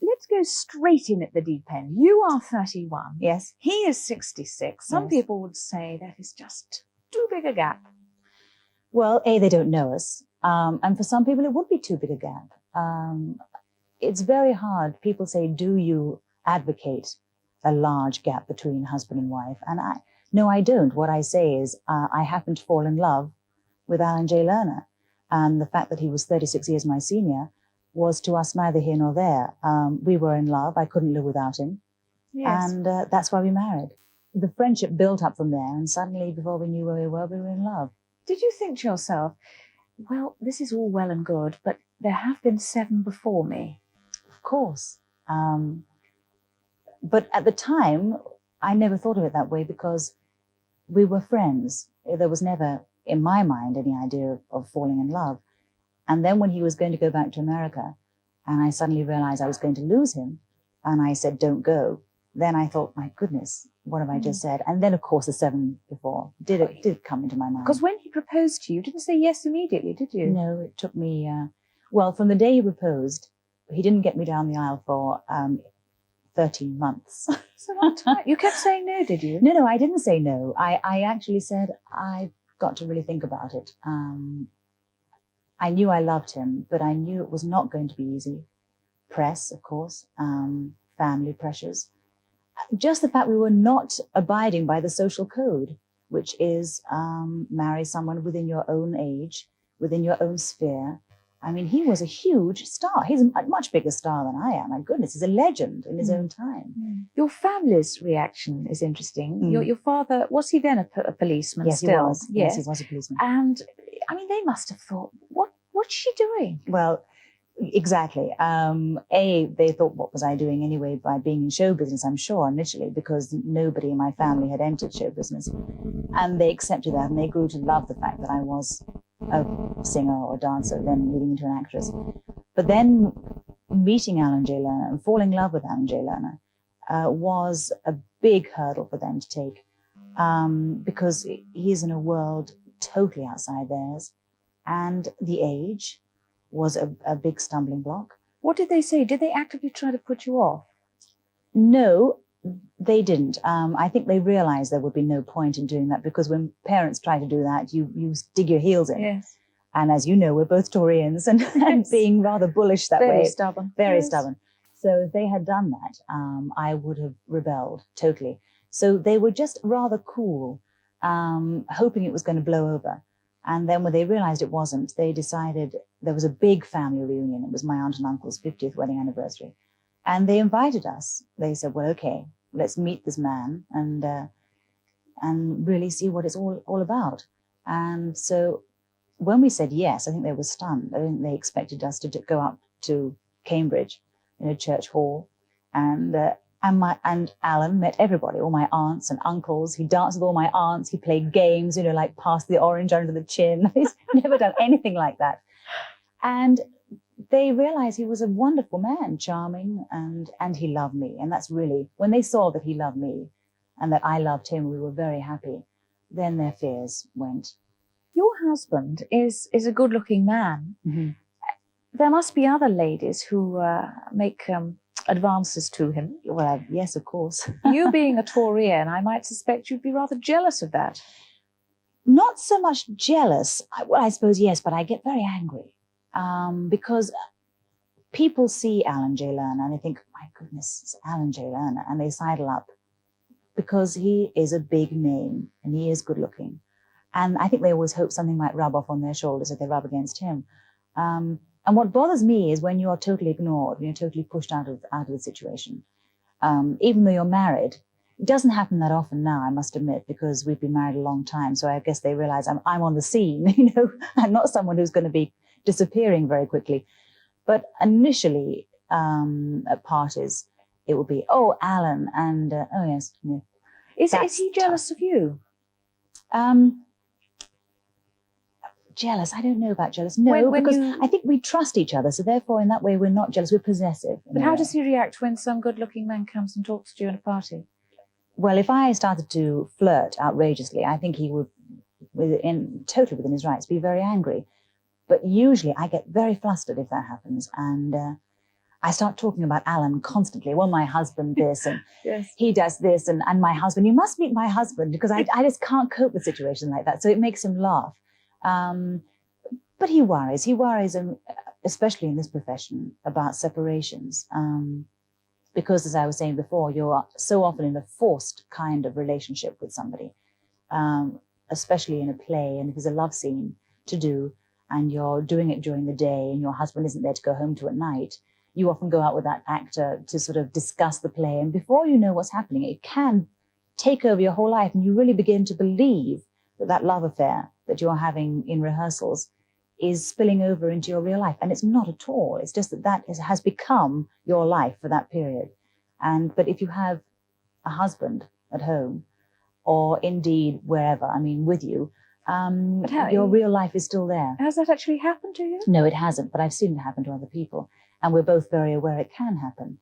let's go straight in at the deep end. You are 31. Yes. He is 66. Some Yes. people would say that is just too big a gap. Well, A, they don't know us. And for some people, it would be too big a gap. It's very hard. People say, do you advocate a large gap between husband and wife? And no, I don't. What I say is I happened to fall in love with Alan J. Lerner. And the fact that he was 36 years my senior was to us neither here nor there. We were in love. I couldn't live without him. Yes. And that's why we married. The friendship built up from there. And suddenly, before we knew where we were in love. Did you think to yourself, well, this is all well and good, but there have been 7 before me? Of course. But at the time, I never thought of it that way because we were friends. There was never, in my mind, any idea of falling in love. And then when he was going to go back to America, and I suddenly realized I was going to lose him, and I said, don't go. Then I thought, my goodness, what have I just said? And then, of course, the 7 before did come into my mind. Because when he proposed to you, you didn't say yes immediately, did you? No, it took me, well, from the day he proposed, he didn't get me down the aisle for 13 months. It's a long time. You kept saying no, did you? No, I didn't say no. I actually said, I've got to really think about it. I knew I loved him, but I knew it was not going to be easy. Press, of course, family pressures. Just the fact we were not abiding by the social code, which is marry someone within your own age, within your own sphere. I mean, he was a huge star. He's a much bigger star than I am. My goodness, he's a legend in his own time. Your family's reaction is interesting. Your father, was he then a policeman Yes, still? he was. Yes, he was a policeman. And, I mean, they must have thought, what's she doing? Well, exactly. They thought, what was I doing anyway by being in show business, I'm sure, initially, because nobody in my family had entered show business. And they accepted that, and they grew to love the fact that I was a singer or dancer, then leading into an actress. But then meeting Alan J. Lerner and falling in love with Alan J. Lerner was a big hurdle for them to take because he's in a world totally outside theirs. And the age was a big stumbling block. What did they say? Did they actively try to put you off? No, they didn't. I think they realized there would be no point in doing that because when parents try to do that, you dig your heels in. Yes. And as you know, we're both Taurians and being rather bullish that way. Very stubborn. Very stubborn. So if they had done that, I would have rebelled totally. So they were just rather cool, hoping it was going to blow over. And then when they realized it wasn't, they decided there was a big family reunion. It was my aunt and uncle's 50th wedding anniversary. And they invited us. They said, well, okay, let's meet this man and really see what it's all about. And so when we said yes, I think they were stunned. I think they expected us to go up to Cambridge in a church hall. And Alan met everybody, all my aunts and uncles. He danced with all my aunts. He played games, like pass the orange under the chin. He's never done anything like that. And they realized he was a wonderful man, charming, and he loved me. And that's really, when they saw that he loved me and that I loved him, we were very happy. Then their fears went. Your husband is a good-looking man. Mm-hmm. There must be other ladies who make advances to him. Well, yes, of course. You being a Taurian, I might suspect you'd be rather jealous of that. Not so much jealous. Well, I suppose yes, but I get very angry because people see Alan J. Lerner and they think, my goodness, it's Alan J. Lerner, and they sidle up because he is a big name and he is good looking. And I think they always hope something might rub off on their shoulders if they rub against him. And what bothers me is when you're totally ignored, when you're totally pushed out of the situation. Even though you're married, it doesn't happen that often now, I must admit, because we've been married a long time. So I guess they realize I'm on the scene, I'm not someone who's going to be disappearing very quickly. But initially, at parties, it would be, oh, Alan, and oh yes. Yeah. Is he jealous of you? Jealous? I don't know about jealous. No, because I think we trust each other. So therefore, in that way, we're not jealous. We're possessive. But how does he react when some good-looking man comes and talks to you at a party? Well, if I started to flirt outrageously, I think he would, totally within his rights, be very angry. But usually I get very flustered if that happens. And I start talking about Alan constantly. Well, my husband this, and Yes. he does this, and my husband, you must meet my husband, because I just can't cope with situations like that. So it makes him laugh. But he worries, especially in this profession, about separations. Because, as I was saying before, you're so often in a forced kind of relationship with somebody, especially in a play, and if there's a love scene to do, and you're doing it during the day, and your husband isn't there to go home to at night, you often go out with that actor to sort of discuss the play. And before you know what's happening, it can take over your whole life, and you really begin to believe that that love affair that you're having in rehearsals is spilling over into your real life. And it's not at all. It's just that has become your life for that period. But if you have a husband at home, or indeed wherever, I mean, with you, your real life is still there. Has that actually happened to you? No, it hasn't, but I've seen it happen to other people. And we're both very aware it can happen.